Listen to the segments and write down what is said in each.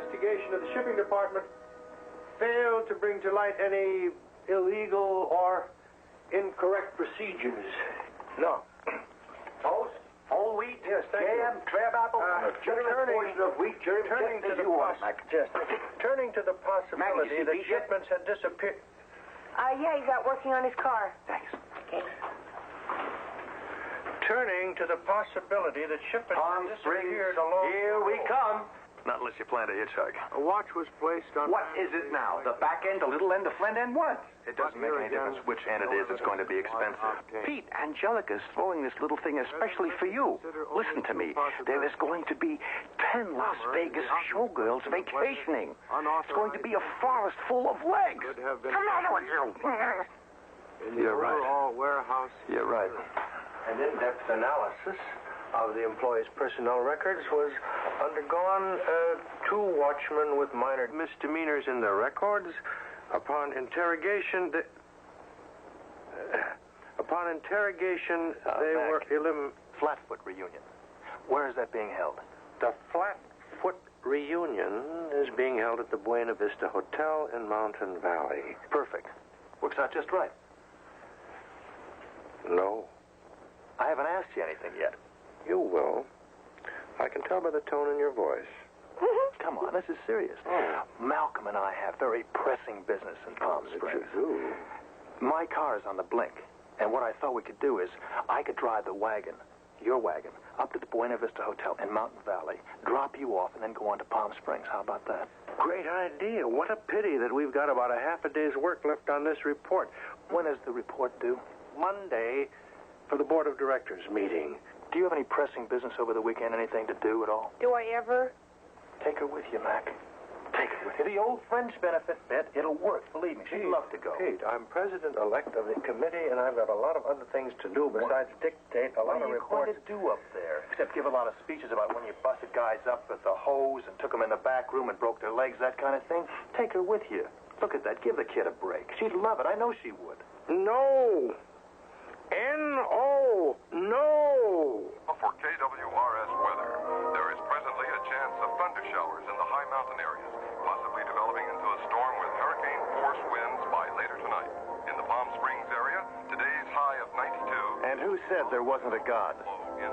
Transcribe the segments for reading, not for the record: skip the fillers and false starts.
investigation of the shipping department failed to bring to light any illegal or incorrect procedures. No. Toast? Whole wheat? Yes, thank you. Jam, crab apple? Generous portion of wheat, Jerry. Turning to the possibility that shipments had disappeared. Yeah, he's out working on his car. Thanks. Okay. Turning to the possibility that shipments had disappeared along... Here we come. Not unless you plan to hitchhike. A watch was placed on... What is it now? The back end, the little end, the front end, what? It doesn't make any difference which end it is. It's going to be expensive. Pete, Angelica's throwing this little thing especially for you. Listen to me. There is going to be 10 Las Vegas showgirls vacationing. It's going to be a forest full of legs. Come on with you. You're right. Warehouse. You're right. An in-depth analysis of the employees' personnel records was undergone. 2 watchmen with minor misdemeanors in their records. Upon interrogation, they were Flatfoot reunion. Where is that being held? The Flatfoot reunion is being held at the Buena Vista Hotel in Mountain Valley. Perfect. Works out just right. No. I haven't asked you anything yet. You will. I can tell by the tone in your voice. Come on, this is serious. Oh. Malcolm and I have very pressing business in Palm Springs. Do. My car is on the blink, and what I thought we could do is I could drive the wagon, your wagon, up to the Buena Vista Hotel in Mountain Valley, drop you off, and then go on to Palm Springs. How about that? Great idea. What a pity that we've got about a half a day's work left on this report. When is the report due? Monday for the Board of Directors meeting. Do you have any pressing business over the weekend? Anything to do at all? Do I ever? Take her with you, Mac. Take her with you. The old French benefit bit. It'll work. Believe me. She'd love to go. Pete, I'm president-elect of the committee, and I've got a lot of other things to do besides dictate a lot of reports. What are you going to do up there? Except give a lot of speeches about when you busted guys up with the hose and took them in the back room and broke their legs, that kind of thing. Take her with you. Look at that. Give the kid a break. She'd love it. I know she would. No. N-O. No. For KWRS weather, there is presently a chance of thunder showers in the high mountain areas, possibly developing into a storm with hurricane force winds by later tonight. In the Palm Springs area, today's high of 92. And who said there wasn't a God? Low in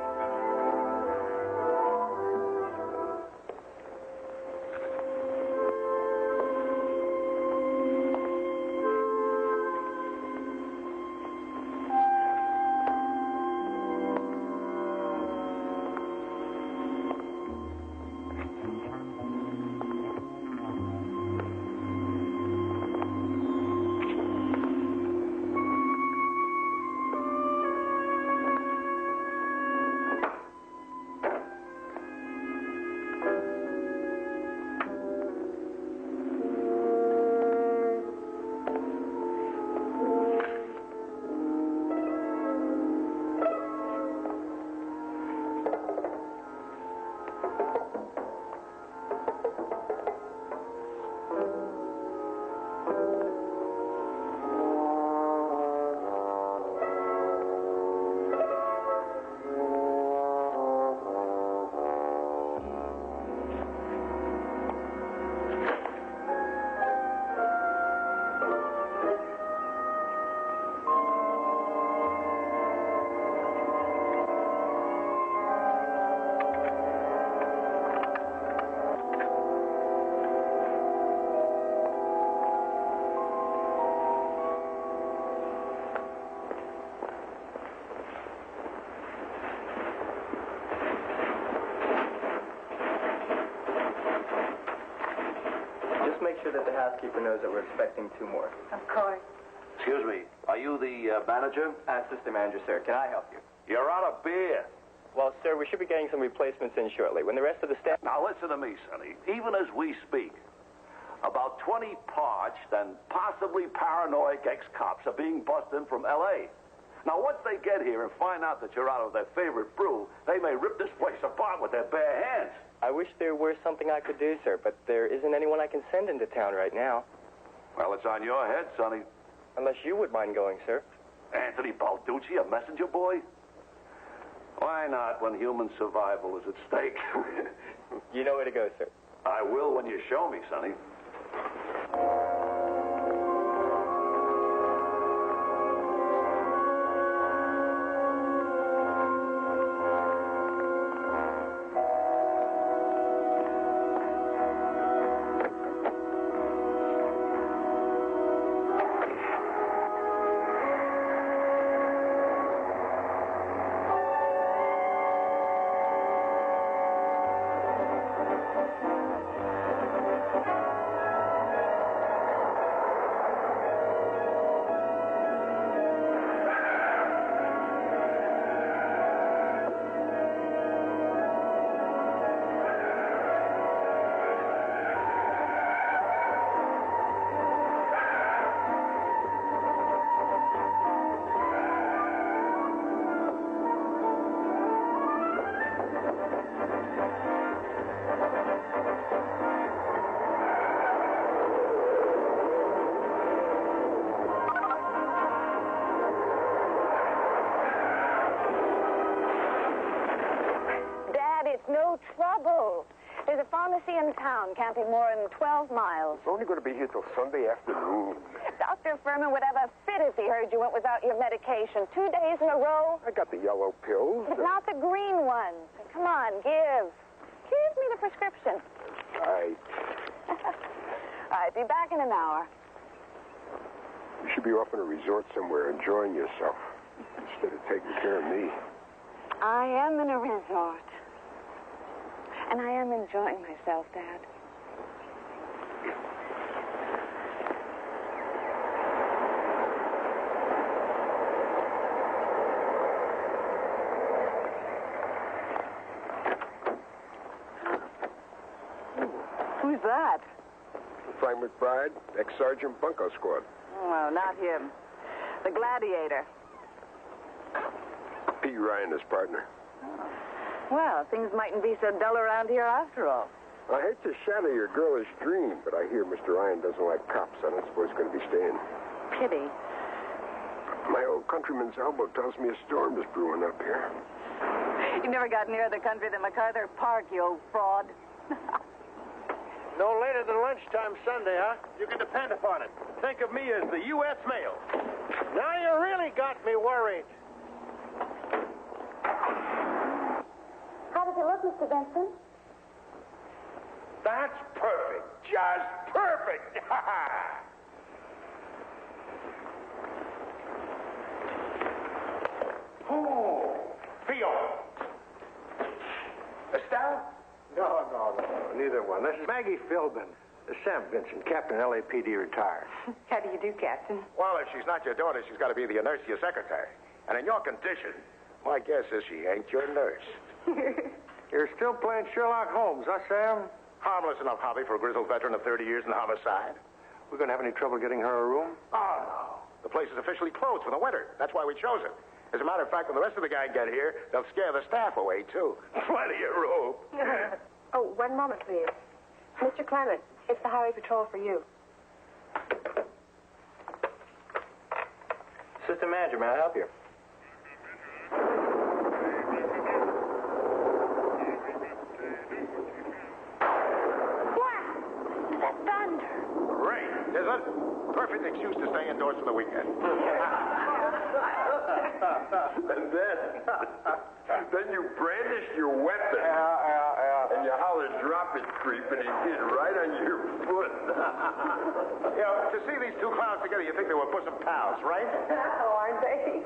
make sure that the housekeeper knows that we're expecting 2 more. Of course. Excuse me. Are you the manager? Assistant manager, sir. Can I help you? You're out of beer. Well, sir, we should be getting some replacements in shortly. When the rest of the staff... Now, listen to me, Sonny. Even as we speak, about 20 parched and possibly paranoid ex-cops are being bussed in from L.A. Now, once they get here and find out that you're out of their favorite brew, they may rip this place apart with their bare hands. I wish there were something I could do, sir, but there isn't anyone I can send into town right now. Well, it's on your head, Sonny. Unless you would mind going, sir. Anthony Balducci, a messenger boy? Why not when human survival is at stake? You know where to go, sir. I will when you show me, Sonny. No trouble. There's a pharmacy in town. Can't be more than 12 miles. It's only going to be here till Sunday afternoon. Dr. Furman would have a fit if he heard you went without your medication 2 days in a row. I got the yellow pills. But not the green ones. Come on, give. Give me the prescription. All right. All right, be back in an hour. You should be off in a resort somewhere enjoying yourself instead of taking care of me. I am in a resort. And I am enjoying myself, Dad. Who's that? Frank McBride, ex-Sergeant Bunko Squad. Oh, not him. The Gladiator. Pete Ryan, his partner. Well, things mightn't be so dull around here after all. I hate to shatter your girlish dream, but I hear Mr. Ryan doesn't like cops. I don't suppose he's going to be staying. Pity. My old countryman's elbow tells me a storm is brewing up here. You never got near the country than MacArthur Park, you old fraud. No later than lunchtime Sunday, huh? You can depend upon it. Think of me as the U.S. mail. Now you really got me worried. How does it look, Mr. Benson? That's perfect. Just perfect. Oh, Theo. Estelle? No. Neither one. This is Maggie Philbin. Sam Vincent, Captain LAPD retired. How do you do, Captain? Well, if she's not your daughter, she's got to be the nurse to your secretary. And in your condition, my guess is she ain't your nurse. You're still playing Sherlock Holmes, huh, Sam? Harmless enough hobby for a grizzled veteran of 30 years in homicide. We're going to have any trouble getting her a room? Oh, no. The place is officially closed for the winter. That's why we chose it. As a matter of fact, when the rest of the gang get here, they'll scare the staff away, too. Plenty of room. Oh, one moment, please. Mr. Clement, it's the highway patrol for you. Assistant manager, may I help you? That thunder. Great, is it? Perfect excuse to stay indoors for the weekend. And then you brandished your weapon. And you hollered, drop it, creep, and it hit right on your foot. You know, to see these two clowns together, you think they were bosom pals, right? Oh, aren't they?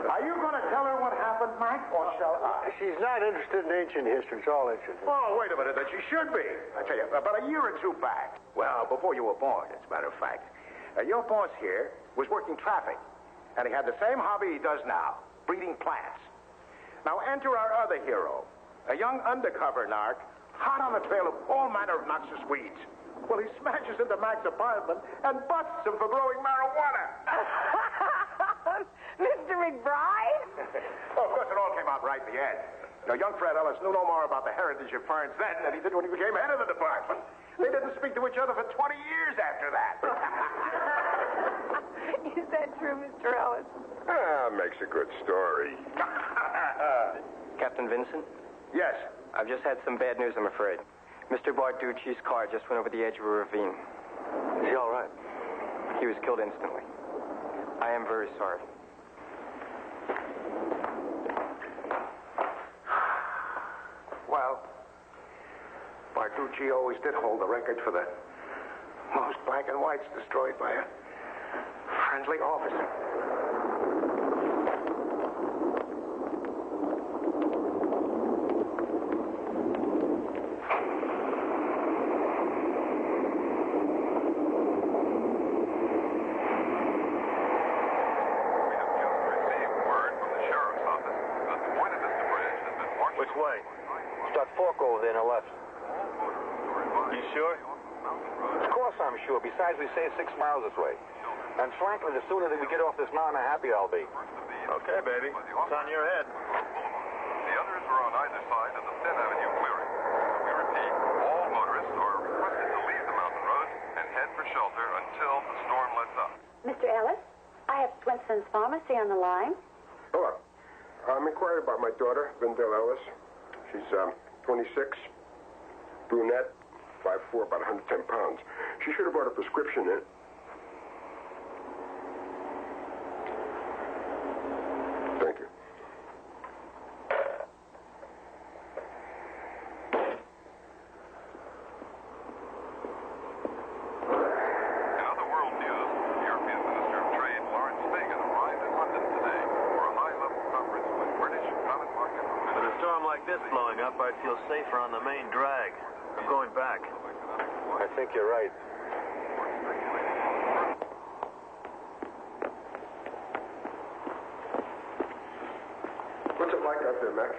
Are you going to tell her what happened, Mike, or shall I? She's not interested in ancient history. It's all ancient history. Oh, wait a minute, that she should be. I tell you, about a year or two back, well, before you were born, as a matter of fact, your boss here was working traffic, and he had the same hobby he does now, breeding plants. Now enter our other hero, a young undercover narc, hot on the trail of all manner of noxious weeds. Well, he smashes into Mac's apartment and busts him for growing marijuana. Mr. McBride? Well, of course, it all came out right in the end. Now, young Fred Ellis knew no more about the heritage of ferns then than he did when he became head of the department. They didn't speak to each other for 20 years after that. Is that true, Mr. Ellis? Makes a good story. Captain Vincent? Yes. I've just had some bad news, I'm afraid. Mr. Barducci's car just went over the edge of a ravine. Is he all right? He was killed instantly. I am very sorry. Well, Barducci always did hold the record for the most black and whites destroyed by a friendly officer. Which way? Start fork over there on the left. You sure? Of course I'm sure. Besides, we saved 6 miles this way. And frankly, the sooner that we get off this mountain, the happier I'll be. Okay, baby. It's on your head. The others are on either side of the Thin Avenue clearing. We repeat, all motorists are requested to leave the mountain road and head for shelter until the storm lets up. Mr. Ellis, I have Swinson's Pharmacy on the line. Hello. I'm inquiring about my daughter, Lindell Ellis. She's 26, brunette, 5'4", about 110 pounds. She should have brought a prescription in. Thank you. In other world news, European Minister of Trade Lawrence Fagan arrived in London today for a high-level conference with British common market With a storm like this blowing up, I'd feel safer on the main drag. I'm going back. I think you're right. What's it like out there, Mac?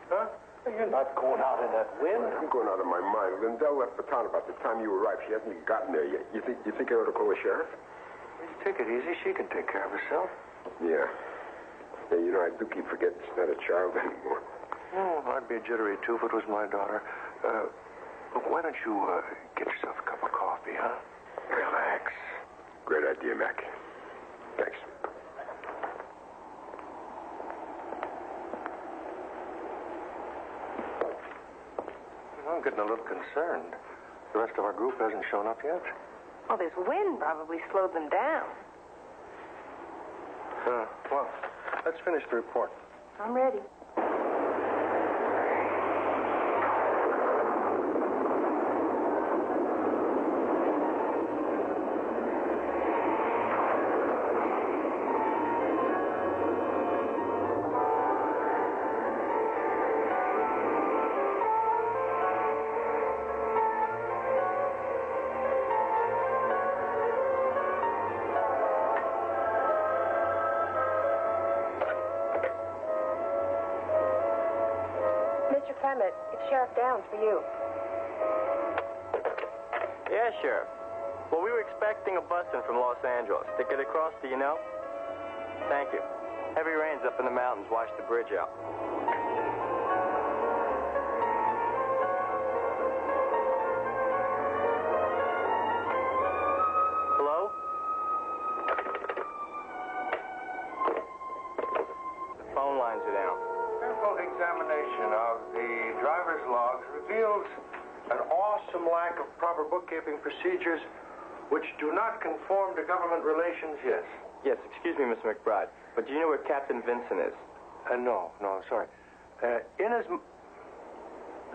Huh? You're not going out in that wind. I'm going out of my mind. Lindell left for town about the time you arrived. She hasn't even gotten there yet. You think I ought to call the sheriff? Just take it easy. She can take care of herself. Yeah. Yeah, you know, I do keep forgetting she's not a child anymore. Oh, I'd be jittery, too, if it was my daughter. Look, why don't you get yourself a cup of coffee, huh? Relax. Great idea, Mac. Thanks. I'm getting a little concerned. The rest of our group hasn't shown up yet. Well, this wind probably slowed them down. Well, let's finish the report. I'm ready. Mr. Clement, it's Sheriff Downs for you. Yeah, Sheriff. Well, we were expecting a busing from Los Angeles. To get across, do you know? Thank you. Heavy rains up in the mountains washed the bridge out. Hello? The phone lines are down. Careful examination of the driver's logs reveals an awesome lack of proper bookkeeping procedures which do not conform to government relations, yes. Yes, excuse me, Mr. McBride, but do you know where Captain Vincent is? No, I'm sorry.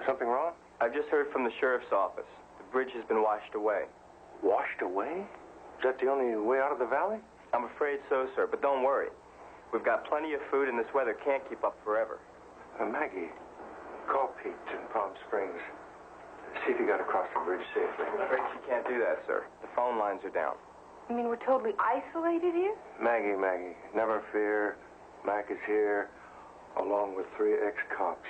Something wrong? I've just heard from the sheriff's office. The bridge has been washed away. Washed away? Is that the only way out of the valley? I'm afraid so, sir, but don't worry. We've got plenty of food, and this weather can't keep up forever. Maggie, call Pete in Palm Springs. See if he got across the bridge safely. I'm afraid she can't do that, sir. The phone lines are down. You mean we're totally isolated here? Maggie, never fear. Mac is here, along with 3 ex-cops.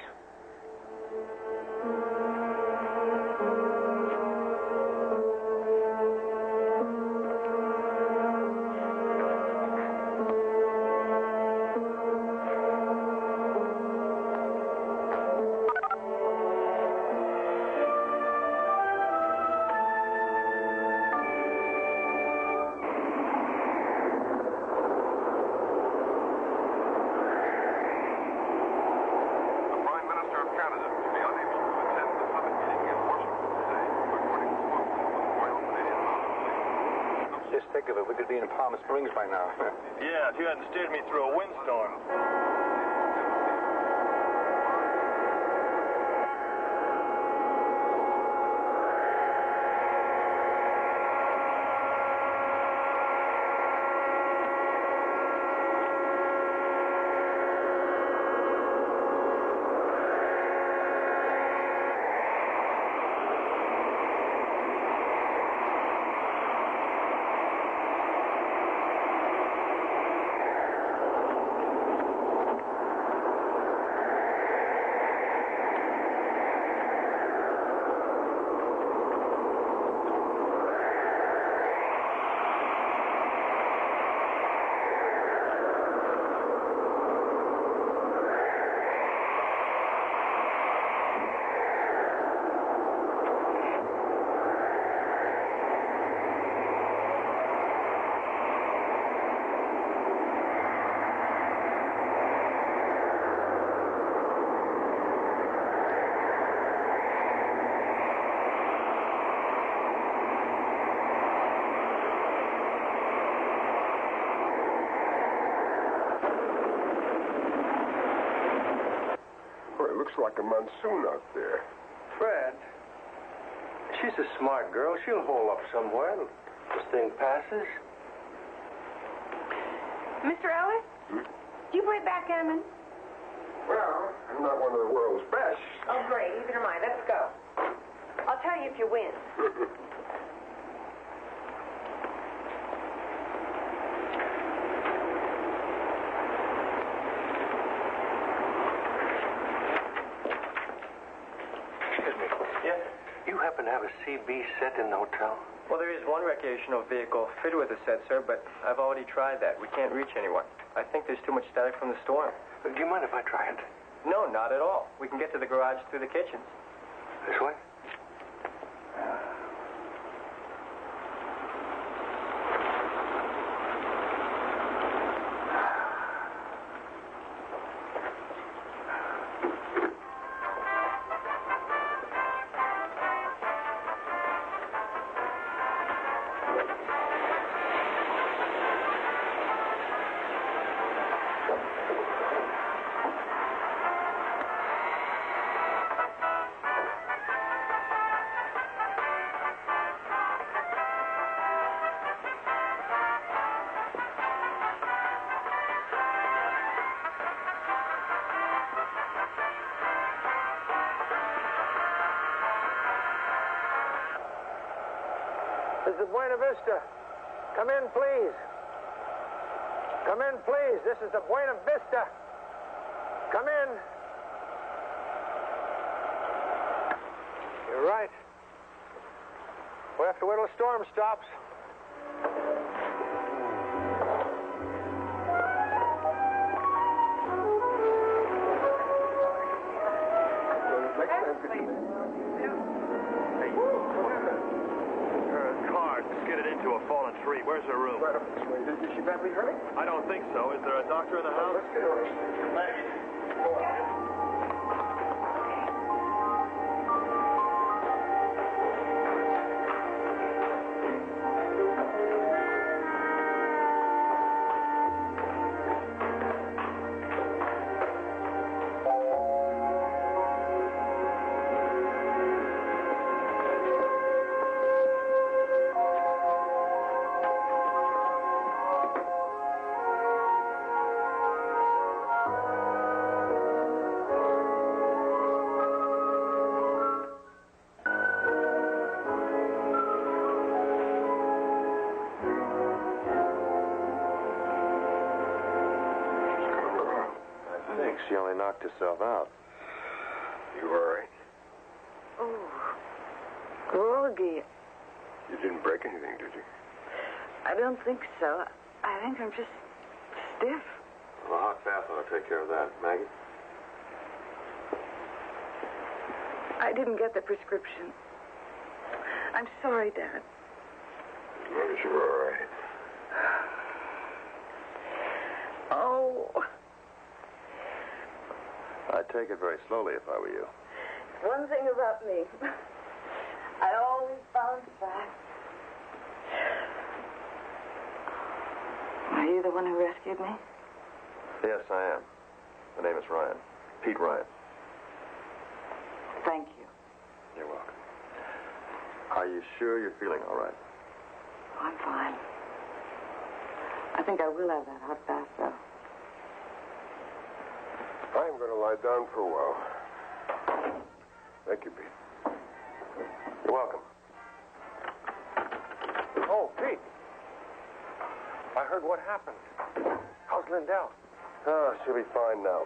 thick of it, we could be in Palm Springs by now. Yeah, if you hadn't steered me through a windstorm. Looks like a monsoon out there. Fred, she's a smart girl. She'll hole up somewhere. This thing passes. Mr. Ellis? Do you play backgammon? Well, I'm not one of the world's best. Oh, great. Neither am I. Let's go. I'll tell you if you win. Happen to have a CB set in the hotel? Well, there is one recreational vehicle fitted with a set, sir, but I've already tried that. We can't reach anyone. I think there's too much static from the storm. Do you mind if I try it? No, not at all. We can get to the garage through the kitchens. This way? This is Buena Vista. Come in, please. Come in, please. This is the Buena Vista. Come in. You're right. We'll have to wait till the storm stops. Into a fallen tree. Where's her room? Right up this way. Is she badly hurt? I don't think so. Is there a doctor in the house? Let's get her. Maggie. Go on. She only knocked herself out. You all right? Oh, groggy. You didn't break anything, did you? I don't think so. I think I'm just stiff. Well, a hot bath ought to take care of that. Maggie? I didn't get the prescription. I'm sorry, Dad. As long as you're all right. Oh. I'd take it very slowly if I were you. One thing about me. I always bounce back. the one who rescued me? Yes, I am. The name is Ryan. Pete Ryan. Thank you. You're welcome. Are you sure you're feeling all right? I'm fine. I think I will have that hot bath, though. I'm going to lie down for a while. Thank you, Pete. You're welcome. Oh, Pete. I heard what happened. How's Lindell? Oh, she'll be fine now.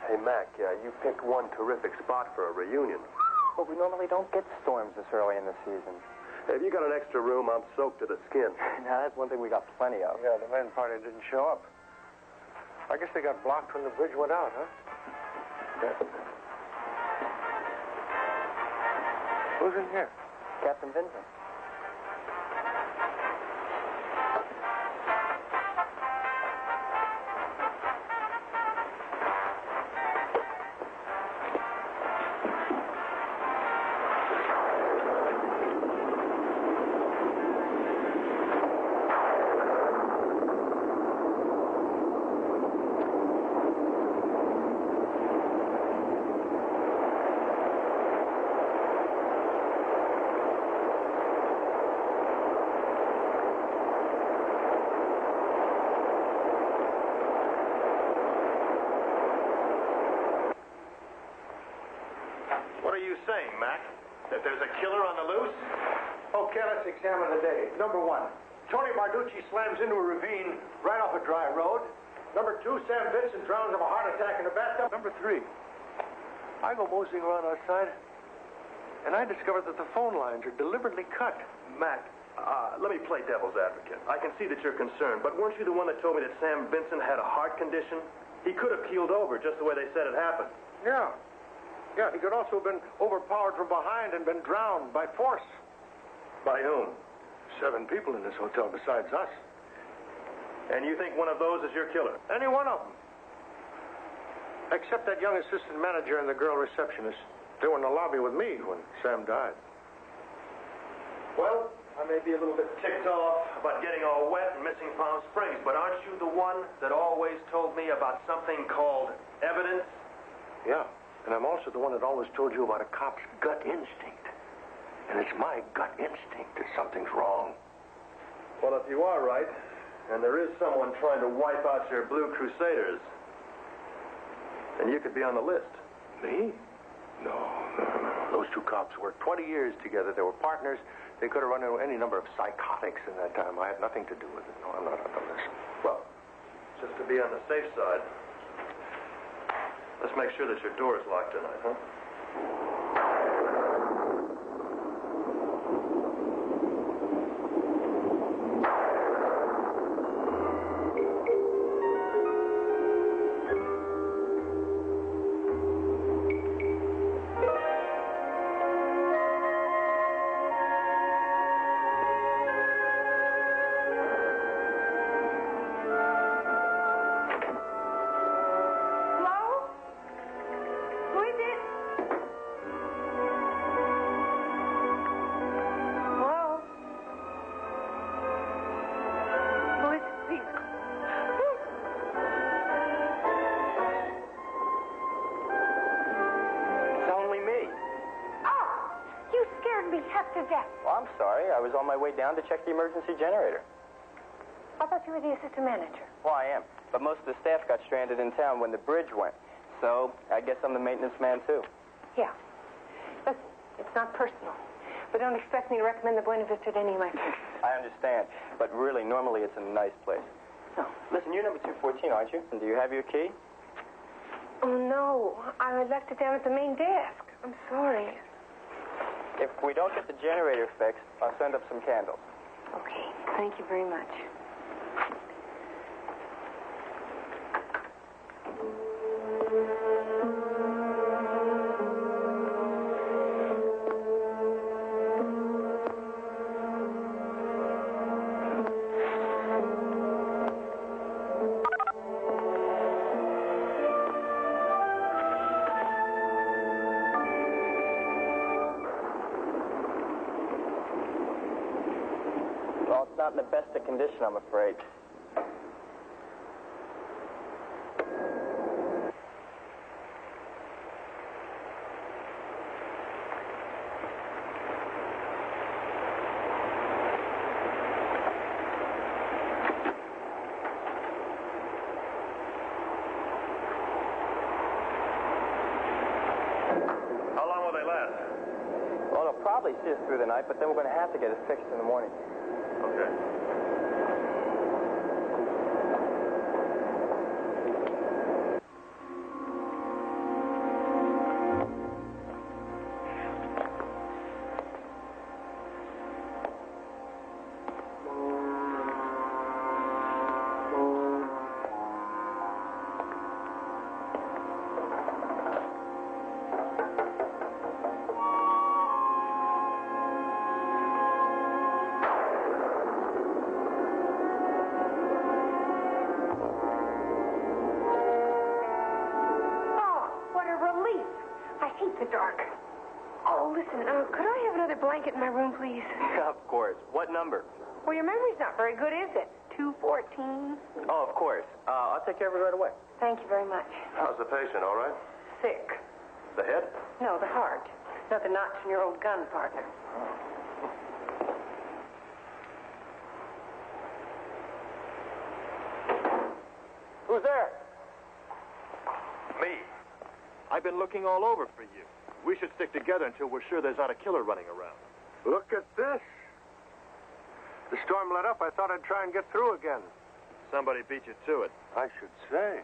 Hey, Mac, you picked one terrific spot for a reunion. But we normally don't get storms this early in the season. Hey, if you got an extra room, I'm soaked to the skin. Now, that's one thing we got plenty of. Yeah, the main party didn't show up. I guess they got blocked when the bridge went out, huh? Yeah. Who's in here? Captain Vincent. What are you saying, Mac? That there's a killer on the loose? Okay, let's examine the day. Number one, Tony Barducci slams into a ravine right off a dry road. Number two, Sam Vincent drowns of a heart attack in a bathtub. Number three, I go moseying around outside, and I discover that the phone lines are deliberately cut. Mac, let me play devil's advocate. I can see that you're concerned, but weren't you the one that told me that Sam Vincent had a heart condition? He could have keeled over just the way they said it happened. Yeah. Yeah, he could also have been overpowered from behind and been drowned by force. By whom? 7 people in this hotel besides us. And you think one of those is your killer? Any one of them. Except that young assistant manager and the girl receptionist. They were in the lobby with me when Sam died. Well, I may be a little bit ticked off about getting all wet and missing Palm Springs, but aren't you the one that always told me about something called evidence? Yeah, and I'm also the one that always told you about a cop's gut instinct. And it's my gut instinct that something's wrong. Well, if you are right, and there is someone trying to wipe out your Blue Crusaders, then you could be on the list. Me? No. Those 2 cops worked 20 years together. They were partners. They could have run into any number of psychotics in that time. I had nothing to do with it. No, I'm not on the list. Well, just to be on the safe side, let's make sure that your door is locked tonight, huh? Well, I'm sorry. I was on my way down to check the emergency generator. I thought you were the assistant manager. Well, I am. But most of the staff got stranded in town when the bridge went. So I guess I'm the maintenance man, too. Yeah. Listen, it's not personal. But don't expect me to recommend the Buena Vista to any of my friends. I understand. But really, normally it's a nice place. No. Listen, you're number 214, aren't you? And do you have your key? Oh, no. I left it down at the main desk. I'm sorry. If we don't get the generator fixed, I'll send up some candles. Okay. Thank you very much. Well, it's not in the best of condition, I'm afraid. probably see us through the night, but then we're going to have to get it fixed in the morning. Okay. The dark. Oh, listen, could I have another blanket in my room, please? Of course. What number? Well, your memory's not very good, is it? 214? Oh, of course. I'll take care of it right away. Thank you very much. How's the patient, all right? Sick. The head? No, the heart. Not the notch in your old gun, partner. Who's there? Me. I've been looking all over for you. We should stick together until we're sure there's not a killer running around. Look at this. The storm let up. I thought I'd try and get through again. Somebody beat you to it. I should say.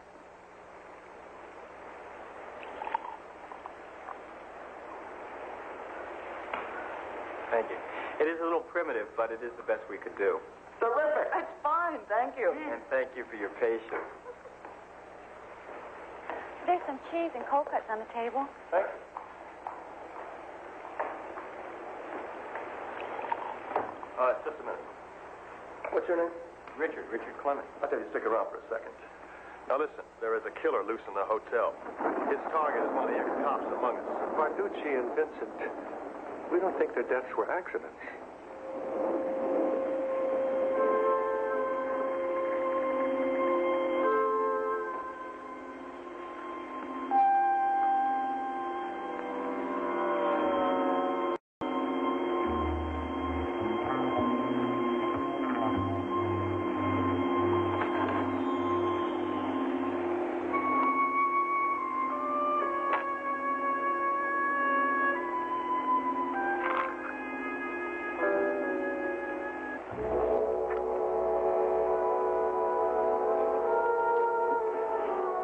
Thank you. It is a little primitive, but it is the best we could do. Terrific. That's fine. Thank you. And thank you for your patience. There's some cheese and cold cuts on the table. Thank you. Just a minute. What's your name? Richard Clement. I'll tell you, stick around for a second. Now listen, there is a killer loose in the hotel. His target is one of the ex-cops among us. Barducci and Vincent. We don't think their deaths were accidents.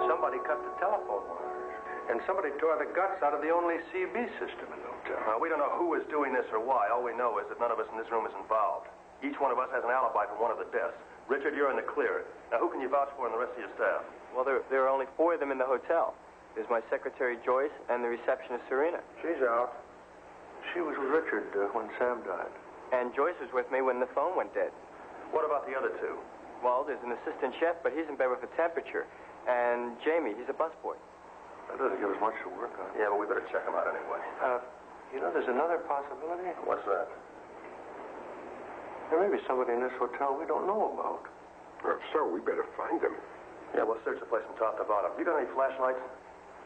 Somebody cut the telephone wires. And somebody tore the guts out of the only CB system in the hotel. Now, we don't know who is doing this or why. All we know is that none of us in this room is involved. Each one of us has an alibi for one of the deaths. Richard, you're in the clear. Now, who can you vouch for in the rest of your staff? Well, there are only 4 of them in the hotel. There's my secretary, Joyce, and the receptionist, Serena. She's out. She was with Richard when Sam died. And Joyce was with me when the phone went dead. What about the other 2? Well, there's an assistant chef, but he's in bed with a temperature. And Jamie, he's a busboy. That doesn't give us much to work on. Yeah, but we better check him out anyway. You know, there's another possibility. What's that? There may be somebody in this hotel we don't know about. Well, if so, we better find them. Yeah, we'll search the place from top to bottom. You got any flashlights?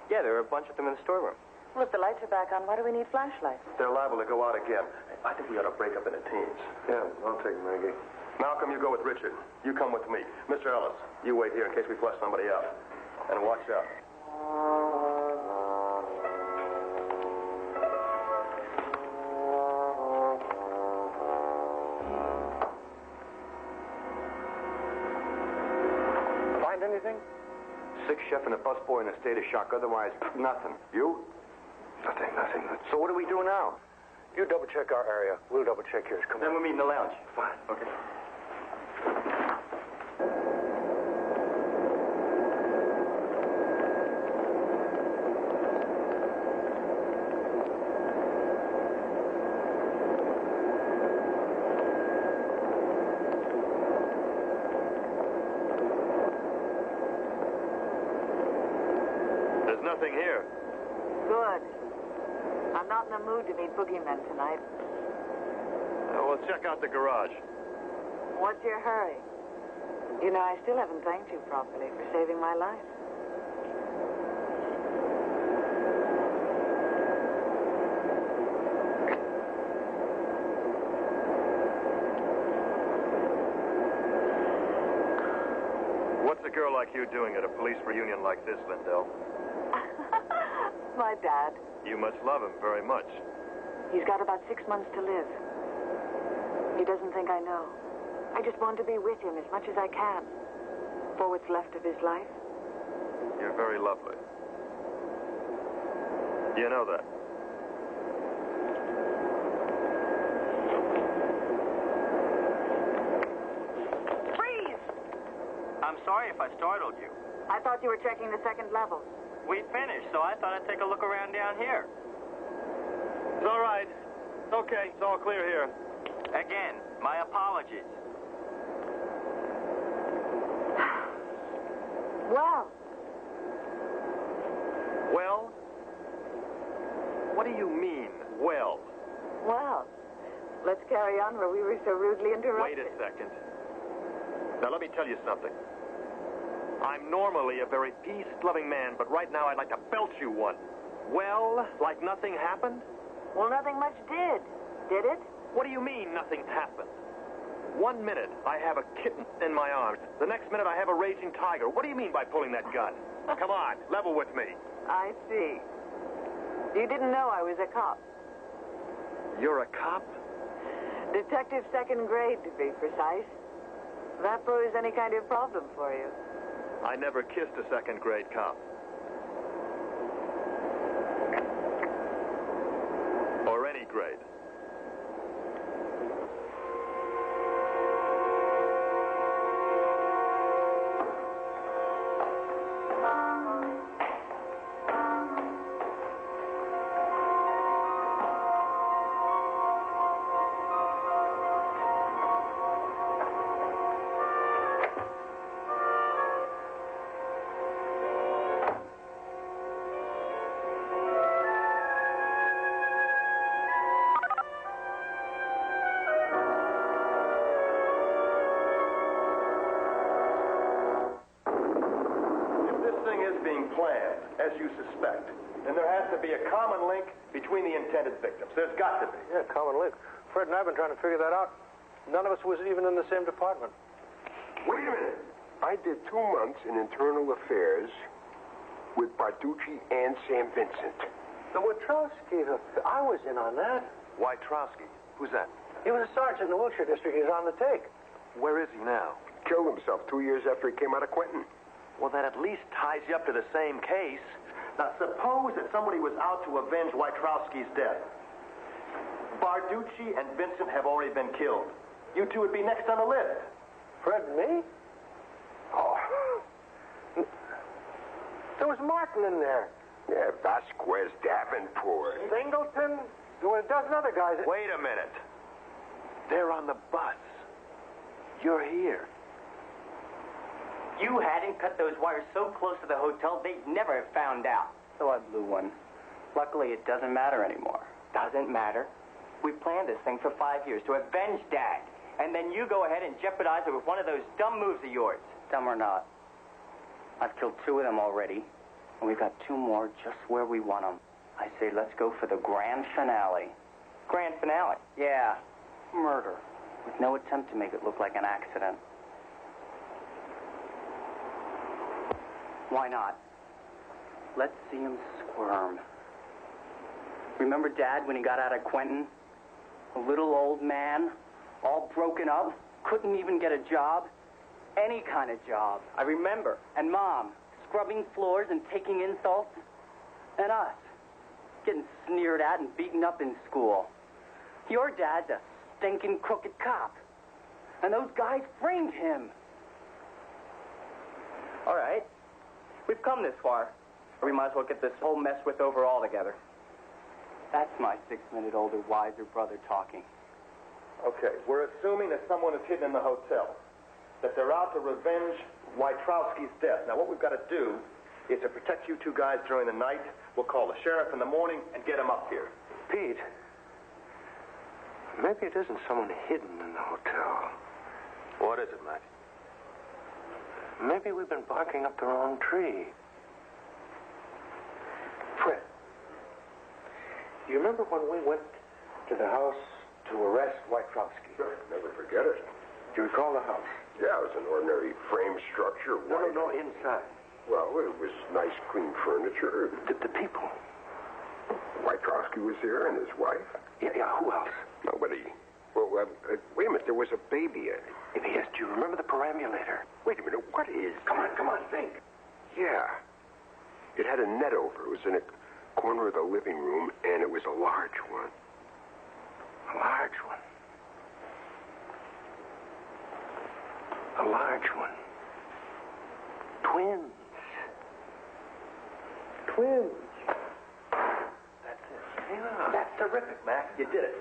Yeah, there are a bunch of them in the storeroom. Well, if the lights are back on, why do we need flashlights? They're liable to go out again. I think we ought to break up into teams. Yeah, I'll take Maggie. Malcolm, you go with Richard. You come with me. Mr. Ellis, you wait here in case we flush somebody out. And watch out. Find anything? Sick chef and a busboy in a state of shock. Otherwise, nothing. You? Nothing. So what do we do now? You double-check our area. We'll double-check yours. Come on. Then we'll meet in the lounge. Fine. Okay. There's nothing here. Good. I'm not in the mood to meet boogeymen tonight. We'll check out the garage. What's your hurry? You know, I still haven't thanked you properly for saving my life. What's a girl like you doing at a police reunion like this, Lindell? My dad. You must love him very much. He's got about 6 months to live. He doesn't think I know. I just want to be with him as much as I can for what's left of his life. You're very lovely. You know that. Freeze! I'm sorry if I startled you. I thought you were checking the second level. We finished, so I thought I'd take a look around down here. It's all right. It's okay. It's all clear here. Again, my apologies. Well, Well? What do you mean, well? well, let's carry on where we were so rudely interrupted. Wait a second. Now, let me tell you something. I'm normally a very peace-loving man, but right now I'd like to belch you one. Well, like nothing happened? Well, nothing much did it? What do you mean, nothing happened? 1 minute, I have a kitten in my arms. The next minute, I have a raging tiger. What do you mean by pulling that gun? Come on, level with me. I see. You didn't know I was a cop. You're a cop? Detective second grade, to be precise. That pose any kind of problem for you? I never kissed a second-grade cop. Or any grade. Planned, as you suspect. And there has to be a common link between the intended victims. There's got to be. Yeah, common link. Fred and I have been trying to figure that out. None of us was even in the same department. Wait a minute. I did 2 months in internal affairs with Barducci and Sam Vincent. The Wachowski, I was in on that. Wachowski? Who's that? He was a sergeant in the Wilshire district. He's on the take. Where is he now? Killed himself 2 years after he came out of Quentin. Well, that at least ties you up to the same case. Now, suppose that somebody was out to avenge Wachowski's death. Barducci and Vincent have already been killed. You two would be next on the list. Fred and me? Oh. There was Martin in there. Yeah, Vasquez, Davenport. Singleton. There were a dozen other guys. Wait a minute. They're on the bus. You're here. You hadn't cut those wires so close to the hotel, they'd never have found out. So I blew one. Luckily, it doesn't matter anymore. Doesn't matter. We planned this thing for 5 years to avenge Dad. And then you go ahead and jeopardize it with one of those dumb moves of yours. Dumb or not. I've killed 2 of them already. And we've got 2 more just where we want them. I say let's go for the grand finale. Grand finale? Yeah. Murder. With no attempt to make it look like an accident. Why not? Let's see him squirm. Remember Dad when he got out of Quentin? A little old man, all broken up, couldn't even get a job. Any kind of job. I remember. And Mom, scrubbing floors and taking insults. And us, getting sneered at and beaten up in school. Your dad's a stinking crooked cop. And those guys framed him. All right. We've come this far. We might as well get this whole mess with over altogether. That's my 6-minute older, wiser brother talking. Okay, we're assuming that someone is hidden in the hotel. That they're out to revenge Wachowski's death. Now, what we've got to do is to protect you 2 guys during the night. We'll call the sheriff in the morning and get him up here. Pete, maybe it isn't someone hidden in the hotel. What is it, Matt? Maybe we've been barking up the wrong tree. Fred, you remember when we went to the house to arrest Wachowski? Sure, never forget it. Do you recall the house? Yeah, it was an ordinary frame structure. No, inside. Well, it was nice, clean furniture. The people. White Wachowski was here and his wife. Yeah, who else? Nobody. Well, wait a minute. There was a baby. Yes, do you remember the perambulator? Wait a minute. What is... Come on, think. Yeah. It had a net over. It was in a corner of the living room, and it was a large one. A large one. A large one. Twins. That's it. Yeah. That's terrific, Mac. You did it.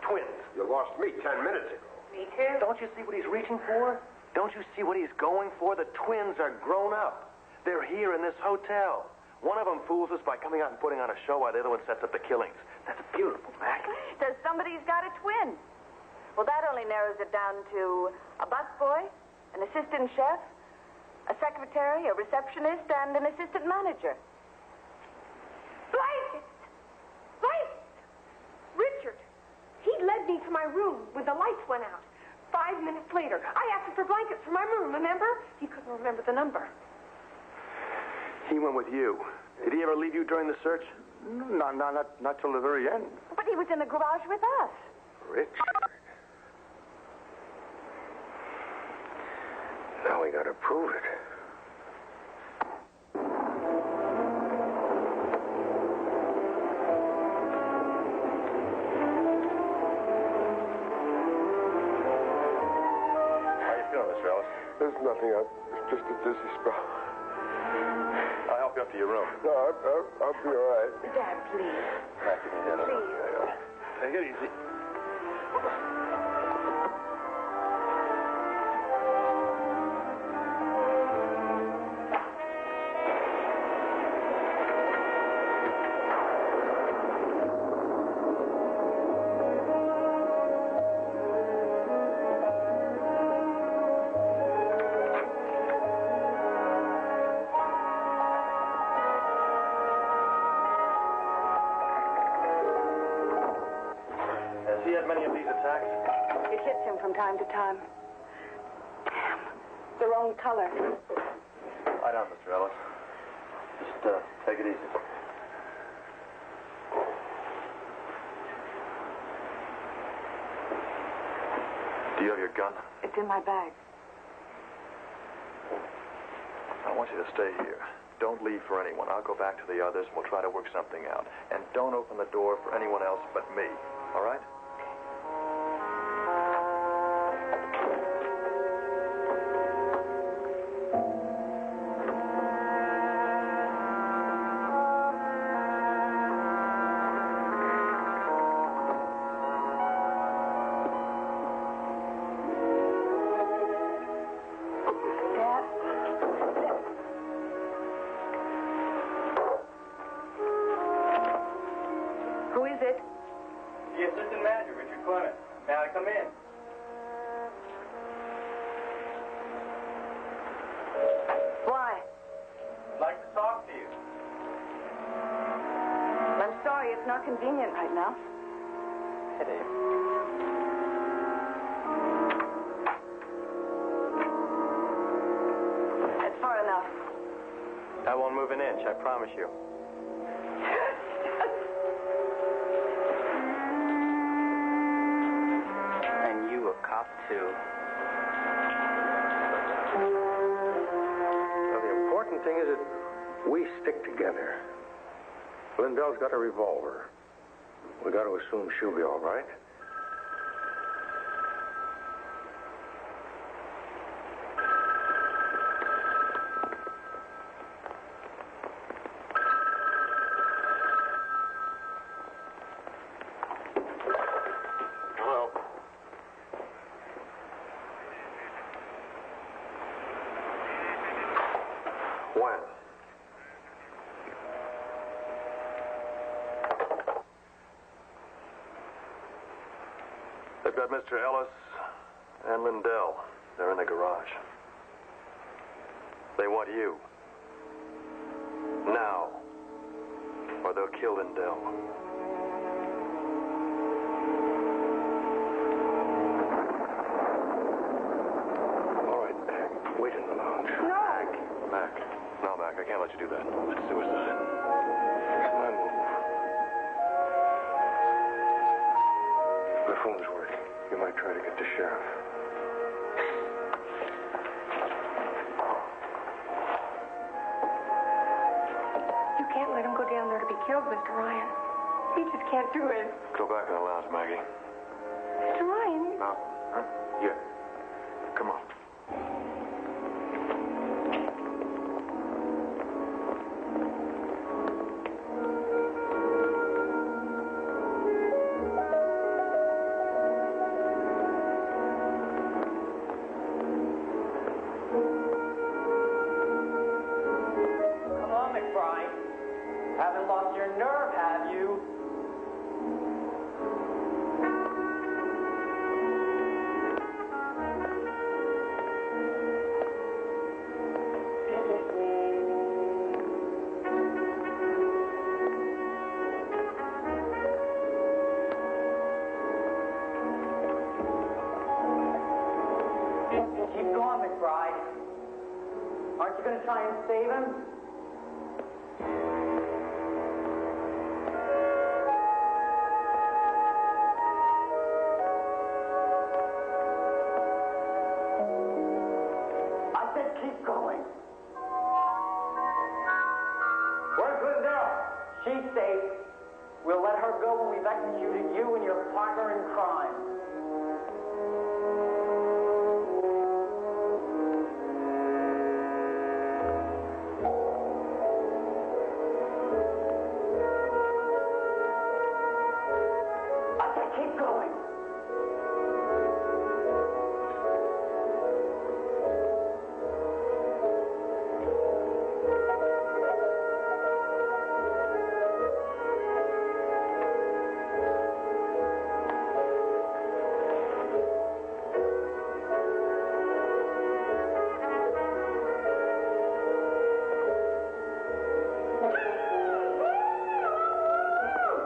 Twins. You lost me 10 minutes ago. Me too. Don't you see what he's reaching for? Don't you see what he's going for? The twins are grown up. They're here in this hotel. One of them fools us by coming out and putting on a show while the other one sets up the killings. That's beautiful, Mac. Says somebody's got a twin. Well, that only narrows it down to a busboy, an assistant chef, a secretary, a receptionist, and an assistant manager. Blankets! Richard, he led me to my room when the lights went out. 5 minutes later, I asked him for blankets for my room, remember? He couldn't remember the number. He went with you. Did he ever leave you during the search? Not till the very end. But he was in the garage with us. Richard. Now we gotta prove it. There's nothing. It's just a dizzy spell. I'll help you up to your room. No, I'll be all right. Dad, please. Mac, give me a hand. Please. Take it easy. Has he had many of these attacks? It hits him from time to time. Damn. The wrong color. Lie down, Mr. Ellis. Just take it easy. Do you have your gun? It's in my bag. I want you to stay here. Don't leave for anyone. I'll go back to the others and we'll try to work something out. And don't open the door for anyone else but me. All right? Who is it? The assistant manager, Richard Clement. May I come in? Why? I'd like to talk to you. I'm sorry, it's not convenient right now. That's far enough. I won't move an inch, I promise you. And you a cop, too. Well, the important thing is that we stick together. Lindell's got a revolver. We got to assume she'll be all right. Hello. When? They've got Mr. Ellis and Lindell. They're in the garage. They want you. Now. Or they'll kill Lindell. All right, wait in the lounge. Mac. No, Mac, I can't let you do that. That's suicide. Come on, move. phone's working. You might try to get the sheriff. You can't let him go down there to be killed, Mr. Ryan. He just can't do it. Go back in the lounge, Maggie. Mr. Ryan. Now, huh? Yeah. Come on. Come on, McBride. Haven't lost your nerve, have you? Keep going, McBride. Aren't you going to try and save him? I said keep going. Where's Linda? She's safe. We'll let her go when we've executed you and your partner in crime. I said keep going.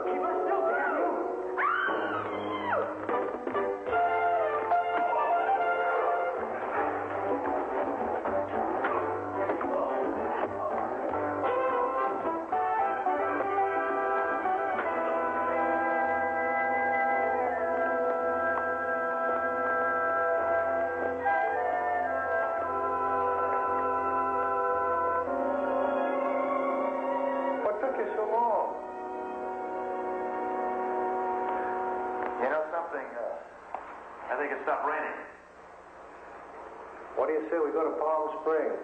Keep her still, damn you! What took you so long? You know something? I think it stopped raining. What do you say we go to Palm Springs?